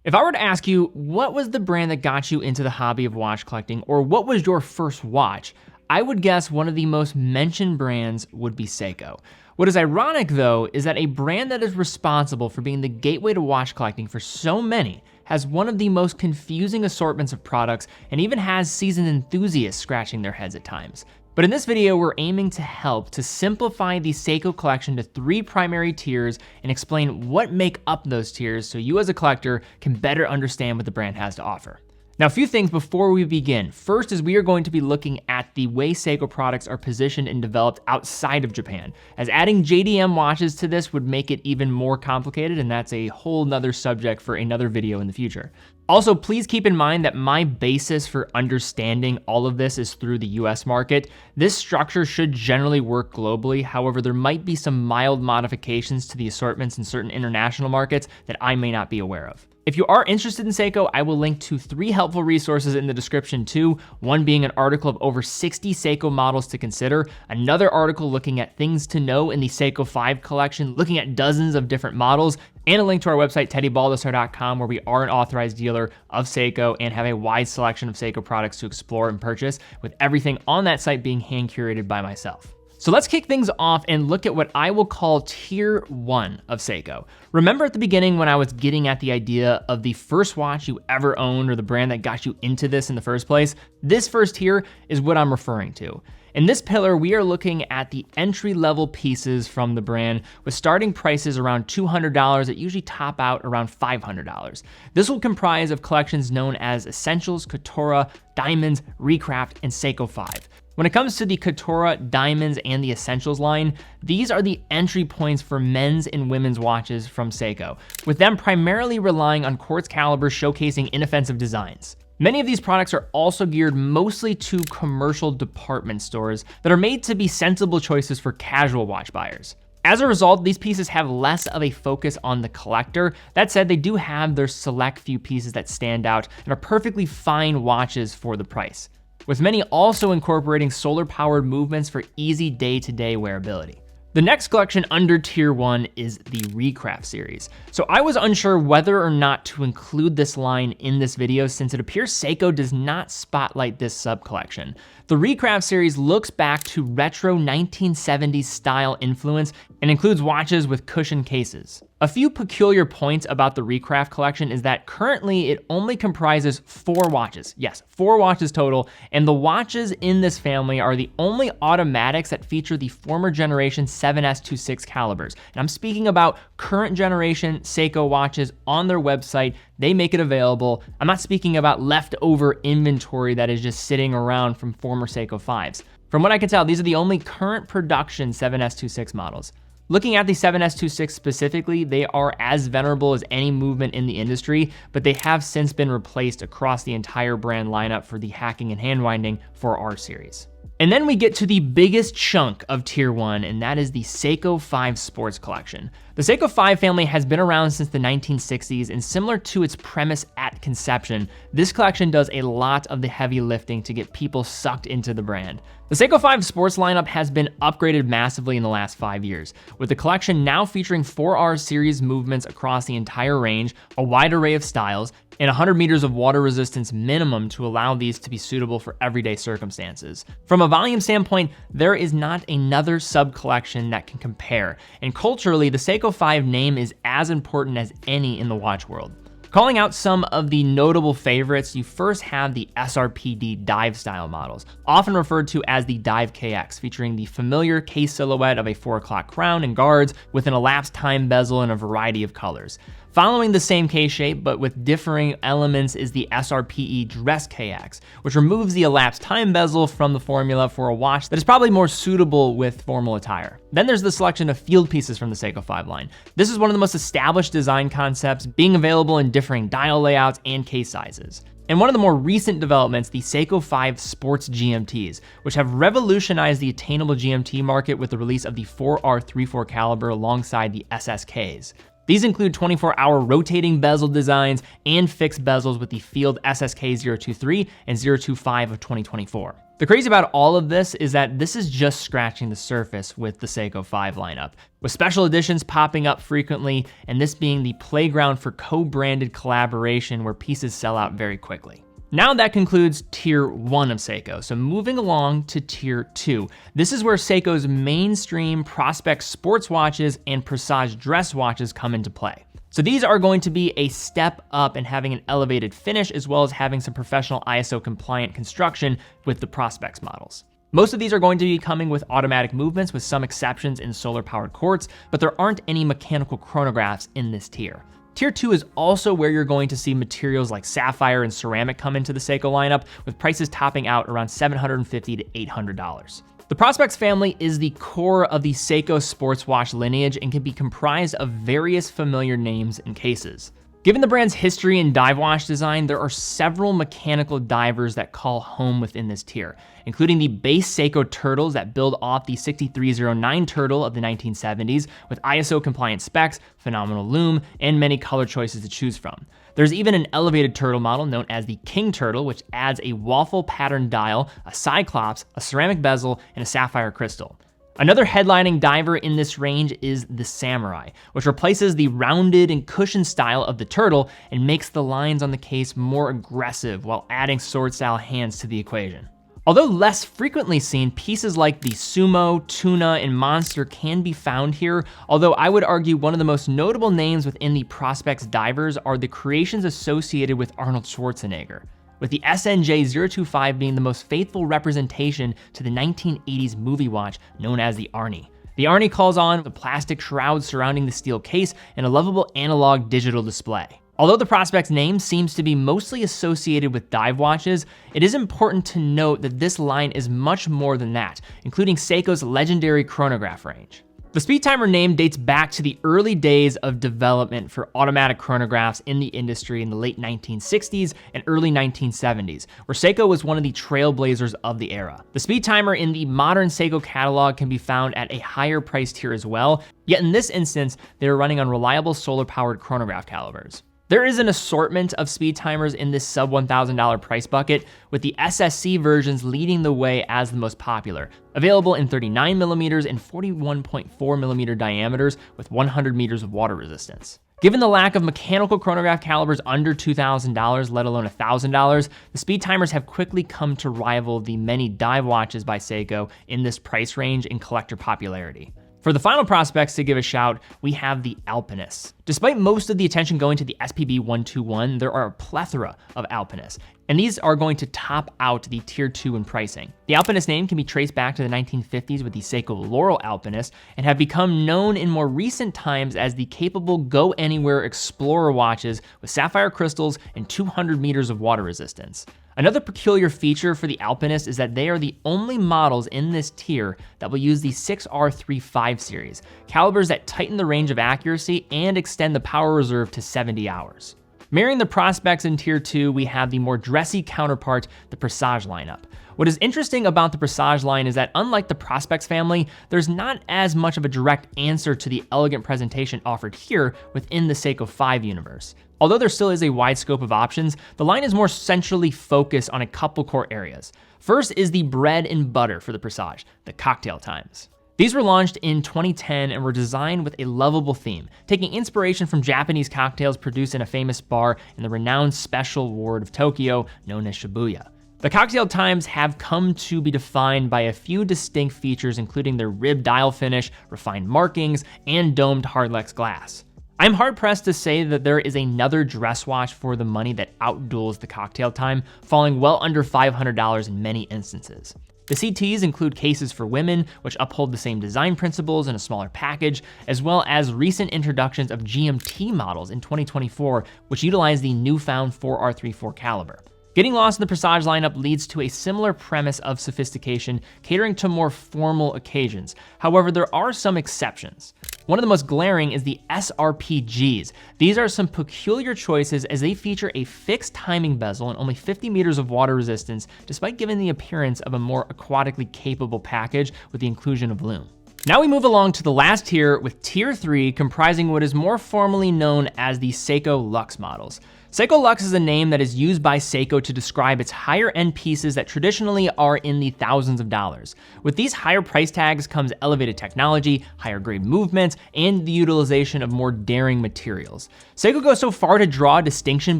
If I were to ask you, what was the brand that got you into the hobby of watch collecting, or what was your first watch, I would guess one of the most mentioned brands would be Seiko. What is ironic though, is that a brand that is responsible for being the gateway to watch collecting for so many has one of the most confusing assortments of products and even has seasoned enthusiasts scratching their heads at times. But in this video, we're aiming to help to simplify the Seiko collection to 3 primary tiers and explain what make up those tiers so you as a collector can better understand what the brand has to offer. Now, a few things before we begin. First is we are going to be looking at the way Seiko products are positioned and developed outside of Japan, as adding JDM watches to this would make it even more complicated, and that's a whole nother subject for another video in the future. Also, please keep in mind that my basis for understanding all of this is through the US market. This structure should generally work globally. However, there might be some mild modifications to the assortments in certain international markets that I may not be aware of. If you are interested in Seiko, I will link to 3 helpful resources in the description too, one being an article of over 60 Seiko models to consider, another article looking at things to know in the Seiko 5 collection, looking at dozens of different models, and a link to our website, teddybaldessar.com, where we are an authorized dealer of Seiko and have a wide selection of Seiko products to explore and purchase, with everything on that site being hand curated by myself. So let's kick things off and look at what I will call tier 1 of Seiko. Remember at the beginning when I was getting at the idea of the first watch you ever owned or the brand that got you into this in the first place? This first tier is what I'm referring to. In this pillar, we are looking at the entry-level pieces from the brand with starting prices around $200 that usually top out around $500. This will comprise of collections known as Essentials, Katora, Diamonds, Recraft, and Seiko 5. When it comes to the Katora, Diamonds, and the Essentials line, these are the entry points for men's and women's watches from Seiko, with them primarily relying on quartz calibers showcasing inoffensive designs. Many of these products are also geared mostly to commercial department stores that are made to be sensible choices for casual watch buyers. As a result, these pieces have less of a focus on the collector. That said, they do have their select few pieces that stand out and are perfectly fine watches for the price, with many also incorporating solar-powered movements for easy day-to-day wearability. The next collection under tier 1 is the Recraft series. So I was unsure whether or not to include this line in this video since it appears Seiko does not spotlight this sub-collection. The Recraft series looks back to retro 1970s style influence and includes watches with cushion cases. A few peculiar points about the Recraft collection is that currently it only comprises 4 watches. Yes, 4 watches total, and the watches in this family are the only automatics that feature the former generation 7S26 calibers. And I'm speaking about current generation Seiko watches on their website. They make it available. I'm not speaking about leftover inventory that is just sitting around from former Seiko 5s. From what I can tell, these are the only current production 7S26 models. Looking at the 7S26 specifically, they are as venerable as any movement in the industry, but they have since been replaced across the entire brand lineup for the hacking and hand winding for our series. And then we get to the biggest chunk of tier 1, and that is the Seiko 5 Sports Collection. The Seiko 5 family has been around since the 1960s, and similar to its premise at conception, this collection does a lot of the heavy lifting to get people sucked into the brand. The Seiko 5 Sports lineup has been upgraded massively in the last 5 years, with the collection now featuring 4R series movements across the entire range, a wide array of styles, and 100 meters of water resistance minimum to allow these to be suitable for everyday circumstances. From a volume standpoint, there is not another sub-collection that can compare, and culturally, the Seiko 5 name is as important as any in the watch world. Calling out some of the notable favorites, you first have the SRPD dive style models, often referred to as the Dive KX, featuring the familiar case silhouette of a 4 o'clock crown and guards with an elapsed time bezel in a variety of colors. Following the same case shape, but with differing elements, is the SRPE Dress KX, which removes the elapsed time bezel from the formula for a watch that is probably more suitable with formal attire. Then there's the selection of field pieces from the Seiko 5 line. This is one of the most established design concepts, being available in differing dial layouts and case sizes. And one of the more recent developments, the Seiko 5 Sports GMTs, which have revolutionized the attainable GMT market with the release of the 4R34 caliber alongside the SSKs. These include 24-hour rotating bezel designs and fixed bezels with the Field SSK 023 and 025 of 2024. The crazy about all of this is that this is just scratching the surface with the Seiko 5 lineup, with special editions popping up frequently, and this being the playground for co-branded collaboration where pieces sell out very quickly. Now that concludes Tier 1 of Seiko, so moving along to Tier 2. This is where Seiko's mainstream Prospex sports watches and Presage dress watches come into play. So these are going to be a step up in having an elevated finish, as well as having some professional ISO compliant construction with the Prospex models. Most of these are going to be coming with automatic movements, with some exceptions in solar powered quartz, but there aren't any mechanical chronographs in this tier. Tier 2 is also where you're going to see materials like sapphire and ceramic come into the Seiko lineup, with prices topping out around $750 to $800. The Prospex family is the core of the Seiko sports watch lineage and can be comprised of various familiar names and cases. Given the brand's history in dive watch design, there are several mechanical divers that call home within this tier, including the base Seiko turtles that build off the 6309 turtle of the 1970s with ISO compliant specs, phenomenal lume, and many color choices to choose from. There's even an elevated turtle model known as the King Turtle, which adds a waffle pattern dial, a cyclops, a ceramic bezel, and a sapphire crystal. Another headlining diver in this range is the Samurai, which replaces the rounded and cushioned style of the turtle and makes the lines on the case more aggressive while adding sword-style hands to the equation. Although less frequently seen, pieces like the Sumo, Tuna, and Monster can be found here, although I would argue one of the most notable names within the Prospex divers are the creations associated with Arnold Schwarzenegger, with the SNJ025 being the most faithful representation to the 1980s movie watch known as the Arnie. The Arnie calls on the plastic shroud surrounding the steel case and a lovable analog digital display. Although the Prospex name seems to be mostly associated with dive watches, it is important to note that this line is much more than that, including Seiko's legendary chronograph range. The Speed Timer name dates back to the early days of development for automatic chronographs in the industry in the late 1960s and early 1970s, where Seiko was one of the trailblazers of the era. The Speed Timer in the modern Seiko catalog can be found at a higher price tier as well, yet in this instance, they are running on reliable solar-powered chronograph calibers. There is an assortment of speed timers in this sub $1,000 price bucket, with the SSC versions leading the way as the most popular, available in 39mm and 41.4mm diameters with 100 meters of water resistance. Given the lack of mechanical chronograph calibers under $2,000, let alone $1,000, the speed timers have quickly come to rival the many dive watches by Seiko in this price range in collector popularity. For the final Prospex to give a shout, we have the Alpinist. Despite most of the attention going to the SPB 121, there are a plethora of Alpinists, and these are going to top out the Tier 2 in pricing. The Alpinist name can be traced back to the 1950s with the Seiko Laurel Alpinist, and have become known in more recent times as the capable go-anywhere explorer watches with sapphire crystals and 200 meters of water resistance. Another peculiar feature for the Alpinist is that they are the only models in this tier that will use the 6R35 series, calibers that tighten the range of accuracy and extend the power reserve to 70 hours. Marrying the Prospex in Tier 2, we have the more dressy counterpart, the Presage lineup. What is interesting about the Presage line is that unlike the Prospex family, there's not as much of a direct answer to the elegant presentation offered here within the Seiko 5 universe. Although there still is a wide scope of options, the line is more centrally focused on a couple core areas. First is the bread and butter for the Presage, the cocktail times. These were launched in 2010 and were designed with a lovable theme, taking inspiration from Japanese cocktails produced in a famous bar in the renowned special ward of Tokyo known as Shibuya. The cocktail times have come to be defined by a few distinct features, including their ribbed dial finish, refined markings, and domed hardlex glass. I'm hard-pressed to say that there is another dress watch for the money that outduels the cocktail time, falling well under $500 in many instances. The CTs include cases for women, which uphold the same design principles in a smaller package, as well as recent introductions of GMT models in 2024, which utilize the newfound 4R34 caliber. Getting lost in the Presage lineup leads to a similar premise of sophistication, catering to more formal occasions. However, there are some exceptions. One of the most glaring is the SRPGs. These are some peculiar choices as they feature a fixed timing bezel and only 50 meters of water resistance, despite giving the appearance of a more aquatically capable package with the inclusion of lume. Now we move along to the last tier with tier 3, comprising what is more formally known as the Seiko Luxe models. Seiko Luxe is a name that is used by Seiko to describe its higher end pieces that traditionally are in the thousands of dollars. With these higher price tags comes elevated technology, higher grade movements, and the utilization of more daring materials. Seiko goes so far to draw a distinction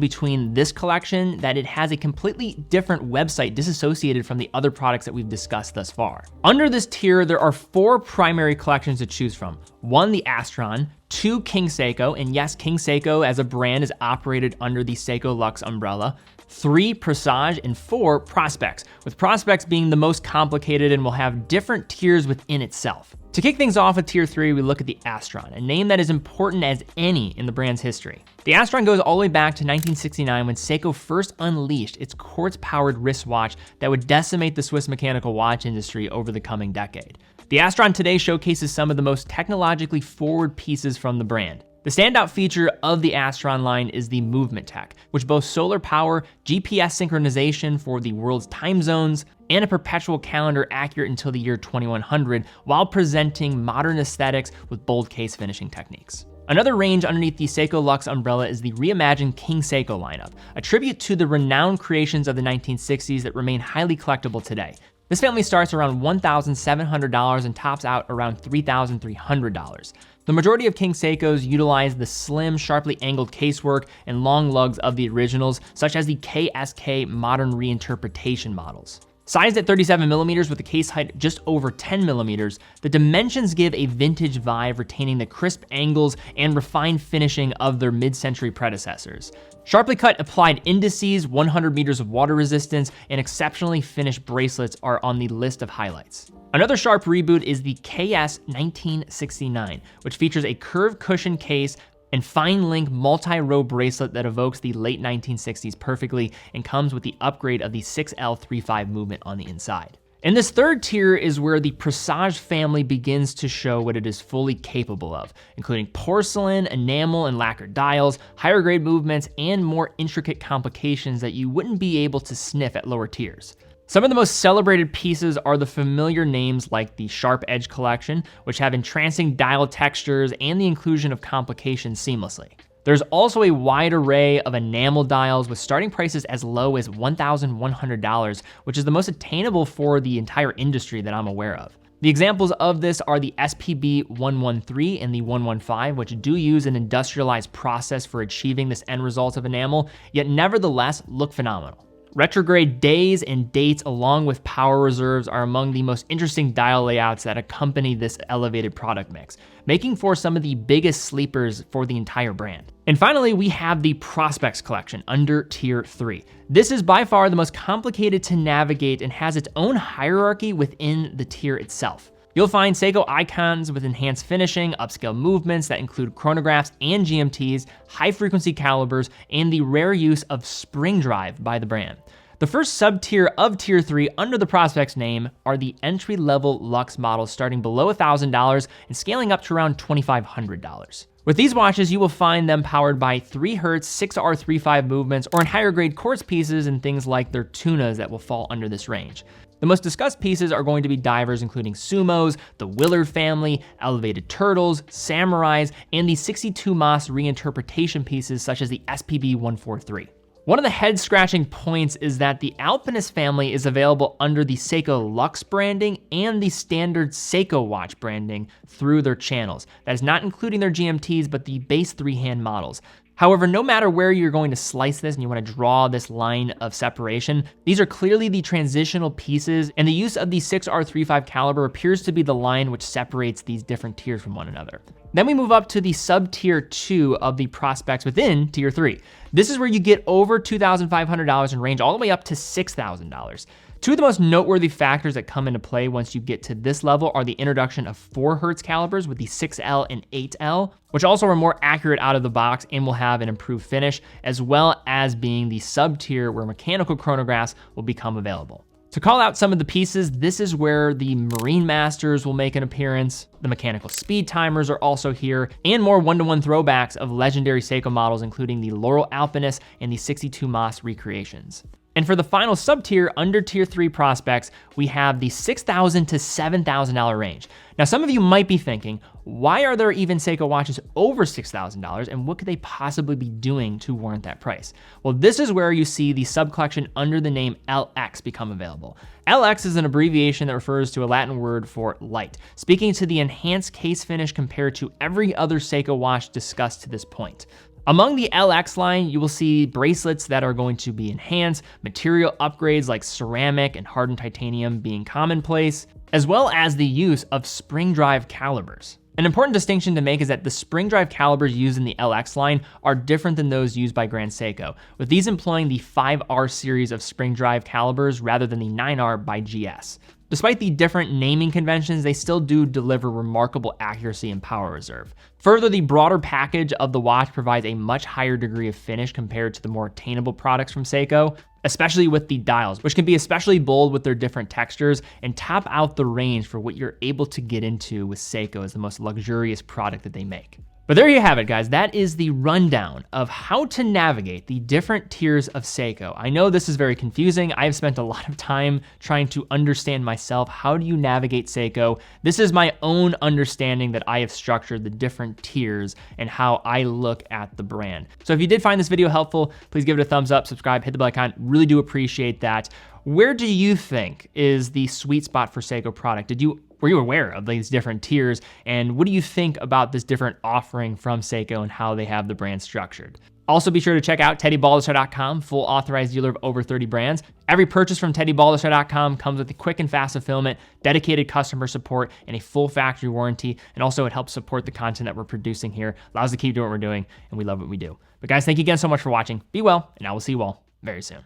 between this collection that it has a completely different website disassociated from the other products that we've discussed thus far. Under this tier, there are 4 primary collections to choose from. 1, the Astron, 2, King Seiko, and yes, King Seiko as a brand is operated under the Seiko Luxe umbrella. 3, Presage, and 4, Prospects, with Prospects being the most complicated and will have different tiers within itself. To kick things off with tier 3, we look at the Astron, a name that is important as any in the brand's history. The Astron goes all the way back to 1969 when Seiko first unleashed its quartz-powered wristwatch that would decimate the Swiss mechanical watch industry over the coming decade. The Astron today showcases some of the most technologically forward pieces from the brand. The standout feature of the Astron line is the movement tech, which boasts solar power, GPS synchronization for the world's time zones, and a perpetual calendar accurate until the year 2100, while presenting modern aesthetics with bold case finishing techniques. Another range underneath the Seiko Luxe umbrella is the reimagined King Seiko lineup, a tribute to the renowned creations of the 1960s that remain highly collectible today. This family starts around $1,700 and tops out around $3,300. The majority of King Seikos utilize the slim, sharply angled casework and long lugs of the originals, such as the KSK modern reinterpretation models. Sized at 37mm with a case height just over 10mm, the dimensions give a vintage vibe, retaining the crisp angles and refined finishing of their mid-century predecessors. Sharply cut applied indices, 100 meters of water resistance, and exceptionally finished bracelets are on the list of highlights. Another sharp reboot is the KS 1969, which features a curved cushion case and fine link multi-row bracelet that evokes the late 1960s perfectly and comes with the upgrade of the 6L35 movement on the inside. In this third tier is where the Presage family begins to show what it is fully capable of, including porcelain, enamel, and lacquer dials, higher grade movements, and more intricate complications that you wouldn't be able to sniff at lower tiers. Some of the most celebrated pieces are the familiar names like the Sharp Edge collection, which have entrancing dial textures and the inclusion of complications seamlessly. There's also a wide array of enamel dials with starting prices as low as $1,100, which is the most attainable for the entire industry that I'm aware of. The examples of this are the SPB 113 and the 115, which do use an industrialized process for achieving this end result of enamel, yet nevertheless look phenomenal. Retrograde days and dates along with power reserves are among the most interesting dial layouts that accompany this elevated product mix, making for some of the biggest sleepers for the entire brand. And finally, we have the Prospects collection under tier 3. This is by far the most complicated to navigate and has its own hierarchy within the tier itself. You'll find Seiko icons with enhanced finishing, upscale movements that include chronographs and GMTs, high-frequency calibers, and the rare use of spring drive by the brand. The first sub-tier of tier 3 under the Prospects name are the entry-level Luxe models starting below $1,000 and scaling up to around $2,500. With these watches, you will find them powered by 3Hz 6R35 movements or in higher grade quartz pieces and things like their tunas that will fall under this range. The most discussed pieces are going to be divers including Sumos, the Willard family, elevated turtles, samurais, and the 62 Mas reinterpretation pieces such as the SPB 143. One of the head-scratching points is that the Alpinist family is available under the Seiko Luxe branding and the standard Seiko watch branding through their channels. That is not including their GMTs, but the base 3-hand models. However, no matter where you're going to slice this and you want to draw this line of separation, these are clearly the transitional pieces, and the use of the 6R35 caliber appears to be the line which separates these different tiers from one another. Then we move up to the sub-tier 2 of the Prospects within tier 3. This is where you get over $2,500 and range all the way up to $6,000. Two of the most noteworthy factors that come into play once you get to this level are the introduction of 4Hz calibers with the 6L and 8L, which also are more accurate out of the box and will have an improved finish, as well as being the sub-tier where mechanical chronographs will become available. To To call out some of the pieces, this is where the Marine Masters will make an appearance. The mechanical speed timers are also here, and more one-to-one throwbacks of legendary Seiko models, including the Laurel Alpinist and the 62 Moss recreations. And for the final sub-tier, under tier 3 prospects, we have the $6,000 to $7,000 range. Now, some of you might be thinking, why are there even Seiko watches over $6,000, and what could they possibly be doing to warrant that price? Well, this is where you see the sub-collection under the name LX become available. LX is an abbreviation that refers to a Latin word for light, speaking to the enhanced case finish compared to every other Seiko watch discussed to this point. Among the LX line, you will see bracelets that are going to be enhanced, material upgrades like ceramic and hardened titanium being commonplace, as well as the use of spring drive calibers. An important distinction to make is that the spring drive calibers used in the LX line are different than those used by Grand Seiko, with these employing the 5R series of spring drive calibers rather than the 9R by GS. Despite the different naming conventions, they still do deliver remarkable accuracy and power reserve. Further, the broader package of the watch provides a much higher degree of finish compared to the more attainable products from Seiko, especially with the dials, which can be especially bold with their different textures and top out the range for what you're able to get into with Seiko as the most luxurious product that they make. But there you have it, guys. That is the rundown of how to navigate the different tiers of Seiko. I know this is very confusing. I have spent a lot of time trying to understand myself. How do you navigate Seiko? This is my own understanding that I have structured the different tiers and how I look at the brand. So if you did find this video helpful, please give it a thumbs up, subscribe, hit the bell icon. Really do appreciate that. Where do you think is the sweet spot for Seiko product? Were you aware of these different tiers? And what do you think about this different offering from Seiko and how they have the brand structured? Also, be sure to check out TeddyBalderShow.com, full authorized dealer of over 30 brands. Every purchase from TeddyBalderShow.com comes with a quick and fast fulfillment, dedicated customer support, and a full factory warranty. And also, it helps support the content that we're producing here, allows us to keep doing what we're doing, and we love what we do. But guys, thank you again so much for watching. Be well, and I will see you all very soon.